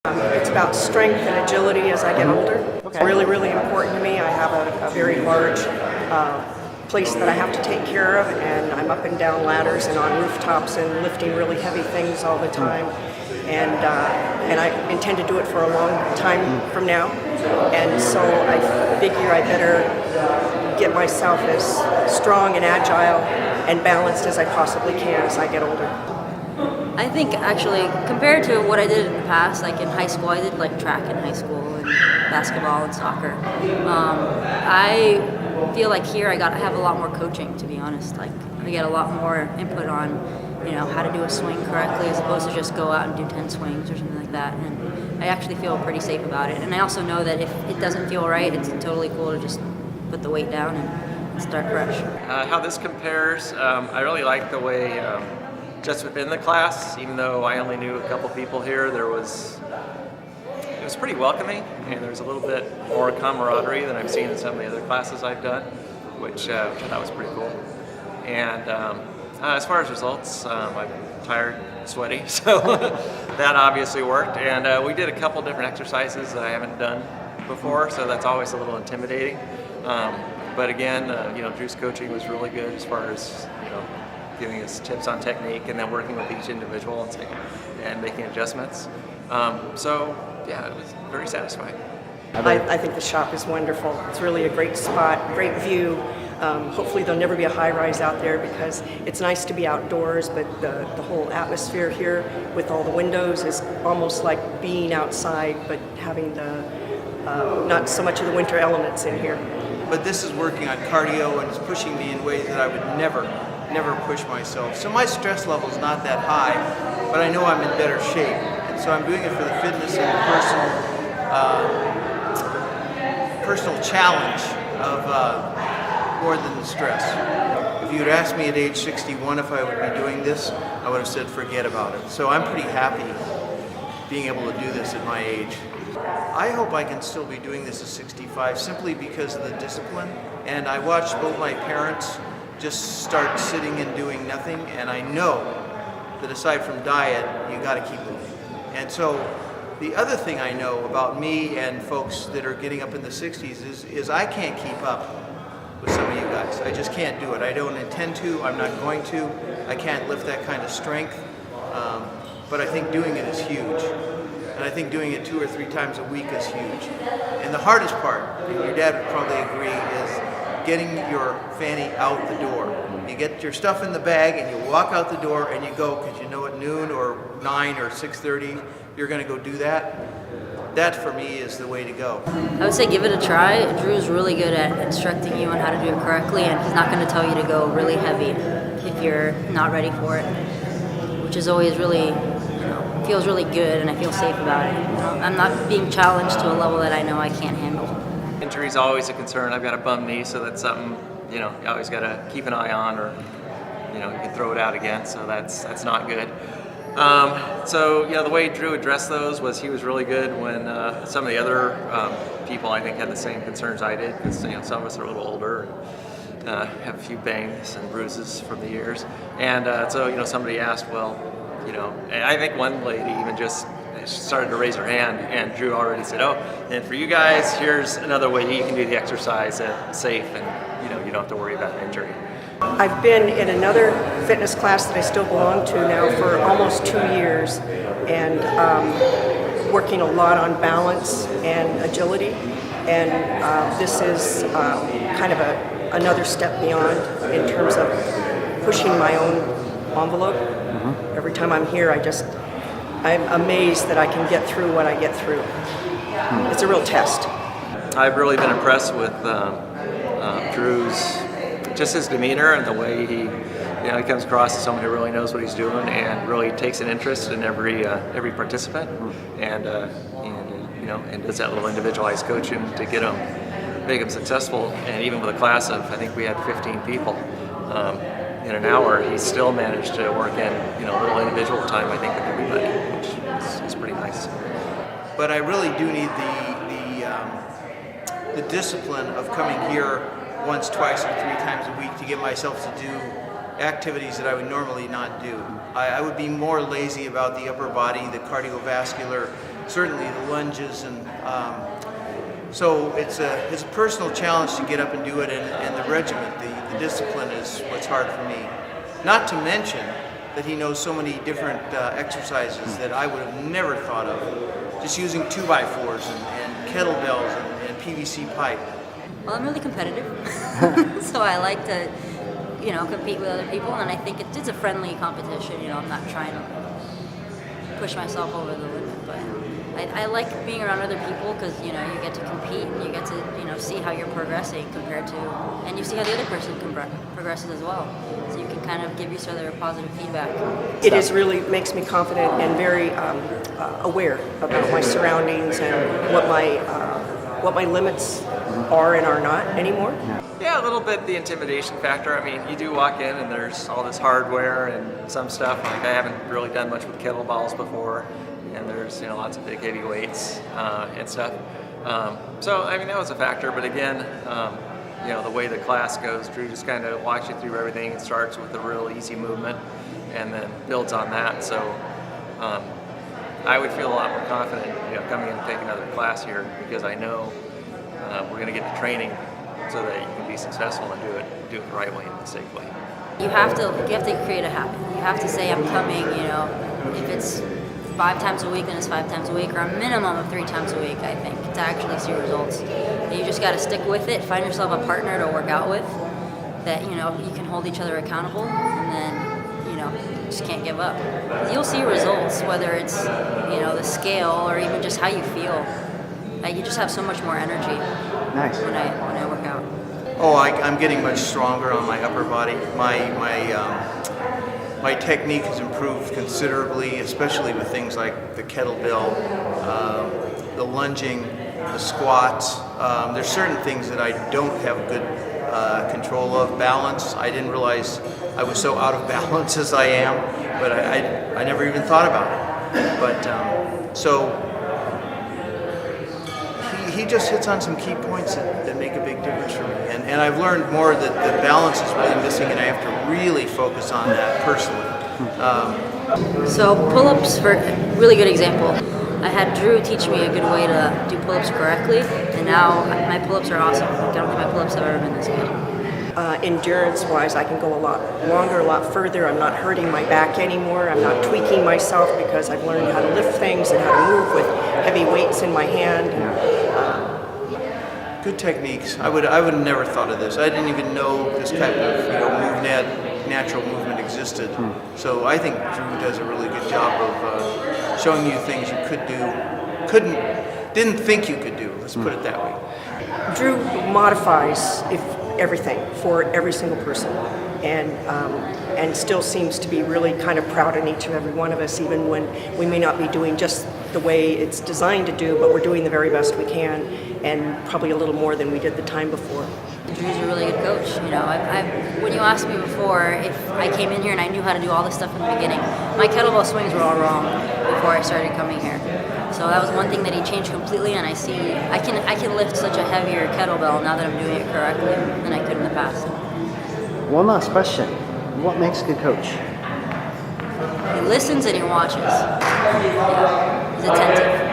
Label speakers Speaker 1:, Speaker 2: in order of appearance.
Speaker 1: It's about strength and agility as I get older. It's really, really important to me. I have a very large place that I have to take care of, and I'm up and down ladders and on rooftops and lifting really heavy things all the time. And I intend to do it for a long time from now. And so I figure I better get myself as strong and agile and balanced as I possibly can as I get older.
Speaker 2: I think actually, compared to what I did in the past, like in high school, I did like track in high school and basketball and soccer. I feel like here I have a lot more coaching, to be honest. Like I get a lot more input on, how to do a swing correctly as opposed to just go out and do 10 swings or something like that. And I actually feel pretty safe about it. And I also know that if it doesn't feel right, it's totally cool to just put the weight down and start fresh.
Speaker 3: How this compares, I really like the way just within the class, even though I only knew a couple people here, it was pretty welcoming, and there was a little bit more camaraderie than I've seen in some of the other classes I've done, which I thought was pretty cool. And as far as results, I'm tired, sweaty, so that obviously worked. And we did a couple different exercises that I haven't done before, so that's always a little intimidating. But again, Drew's coaching was really good as far as giving us tips on technique and then working with each individual and making adjustments. So yeah, it was very satisfying.
Speaker 1: I think the shop is wonderful. It's really a great spot, great view. Hopefully there'll never be a high-rise out there because it's nice to be outdoors, but the whole atmosphere here with all the windows is almost like being outside, but having the not so much of the winter elements in here.
Speaker 4: But this is working on cardio and it's pushing me in ways that I would never push myself. So my stress level is not that high, but I know I'm in better shape. And so I'm doing it for the fitness and the personal challenge of more than the stress. If you had asked me at age 61 if I would be doing this, I would have said forget about it. So I'm pretty happy being able to do this at my age. I hope I can still be doing this at 65 simply because of the discipline. And I watched both my parents just start sitting and doing nothing, and I know that aside from diet, you got to keep moving. And so the other thing I know about me and folks that are getting up in the 60s is I can't keep up with some of you guys. I just can't do it. I don't intend to. I'm not going to. I can't lift that kind of strength. But I think doing it is huge. And I think doing it 2 or 3 times a week is huge. And the hardest part, and your dad would probably agree, is getting your fanny out the door. You get your stuff in the bag and you walk out the door and you go because you know at noon or 9 or 6:30 you're going to go do that. That for me is the way to go.
Speaker 2: I would say give it a try. Drew's really good at instructing you on how to do it correctly, and he's not going to tell you to go really heavy if you're not ready for it, which is always really, feels really good, and I feel safe about it. I'm not being challenged to a level that I know I can't handle.
Speaker 3: Injury is always a concern. I've got a bum knee, so that's something you always got to keep an eye on, or you can throw it out again. So that's not good. So the way Drew addressed those was he was really good when some of the other people I think had the same concerns I did, because some of us are a little older and have a few bangs and bruises from the years. And so somebody asked, and I think one lady even just started to raise her hand, and Drew already said, and for you guys, here's another way you can do the exercise that's safe, and you don't have to worry about an injury.
Speaker 1: I've been in another fitness class that I still belong to now for almost 2 years, and working a lot on balance and agility, and this is kind of another step beyond in terms of pushing my own envelope. Every time I'm here, I'm amazed that I can get through what I get through. It's a real test.
Speaker 3: I've really been impressed with Drew's, just his demeanor and the way he comes across as someone who really knows what he's doing and really takes an interest in every participant, and does that little individualized coaching to make them successful. And even with a class of, I think we had 15 people, in an hour, he still managed to work in a little individual time, I think, with everybody, which is pretty nice.
Speaker 4: But I really do need the discipline of coming here once, twice, or 3 times a week to get myself to do activities that I would normally not do. I would be more lazy about the upper body, the cardiovascular certainly the lunges, and so it's a personal challenge to get up and do it, and the regiment, the discipline is what's hard for me. Not to mention that he knows so many different exercises that I would have never thought of. Just using 2x4s and kettlebells and PVC pipe.
Speaker 2: Well, I'm really competitive, so I like to, compete with other people, and I think it's a friendly competition. I'm not trying to push myself over the limit, but I like being around other people because you get to compete and you get to see how you're progressing compared to, and you see how the other person progresses as well. So you can kind of give each other positive feedback.
Speaker 1: It is really makes me confident and very aware about my surroundings and what my limits are and are not anymore.
Speaker 3: Yeah, a little bit the intimidation factor. I mean, you do walk in and there's all this hardware and some stuff. Like I haven't really done much with kettlebells before, and there's lots of big heavy weights and stuff. So I mean that was a factor. But again, the way the class goes, Drew just kind of walks you through everything. It starts with a real easy movement and then builds on that. So I would feel a lot more confident coming in and taking another class here because I know we're going to get the training so that you can be successful and do it the right way and the safe way.
Speaker 2: You have to create a habit. You have to say I'm coming. If it's 5 times a week, then it's 5 times a week, or a minimum of 3 times a week. I think to actually see results. And you just got to stick with it. Find yourself a partner to work out with that you can hold each other accountable, and then you just can't give up. You'll see results, whether it's the scale or even just how you feel. Like you just have so much more energy.
Speaker 5: Nice.
Speaker 2: When I work out.
Speaker 4: Oh, I'm getting much stronger on my upper body. My technique has improved considerably, especially with things like the kettlebell, the lunging, the squats. There's certain things that I don't have good control of. Balance, I didn't realize I was so out of balance as I am, but I never even thought about it. But so he just hits on some key points that make a big difference for me. And I've learned more that the balance is really missing, and I have to really focus on that personally.
Speaker 2: So pull-ups, for a really good example. I had Drew teach me a good way to do pull-ups correctly, and now my pull-ups are awesome. I don't think my pull-ups have ever been this good.
Speaker 1: Endurance-wise, I can go a lot longer, a lot further. I'm not hurting my back anymore. I'm not tweaking myself because I've learned how to lift things and how to move with heavy weights in my hand.
Speaker 4: Good techniques. I would have never thought of this. I didn't even know this type of natural movement existed. So I think Drew does a really good job of showing you things you could do, didn't think you could do. Let's put it that way.
Speaker 1: Drew modifies everything for every single person, and still seems to be really kind of proud in each and every one of us, even when we may not be doing just the way it's designed to do, but we're doing the very best we can, and probably a little more than we did the time before.
Speaker 2: Drew's a really good coach. When you asked me before if I came in here and I knew how to do all this stuff in the beginning, my kettlebell swings were all wrong before I started coming here. So that was one thing that he changed completely, and I see I can lift such a heavier kettlebell now that I'm doing it correctly than I could in the past.
Speaker 5: One last question. What makes a good coach?
Speaker 2: He listens and he watches. Yeah. He's attentive.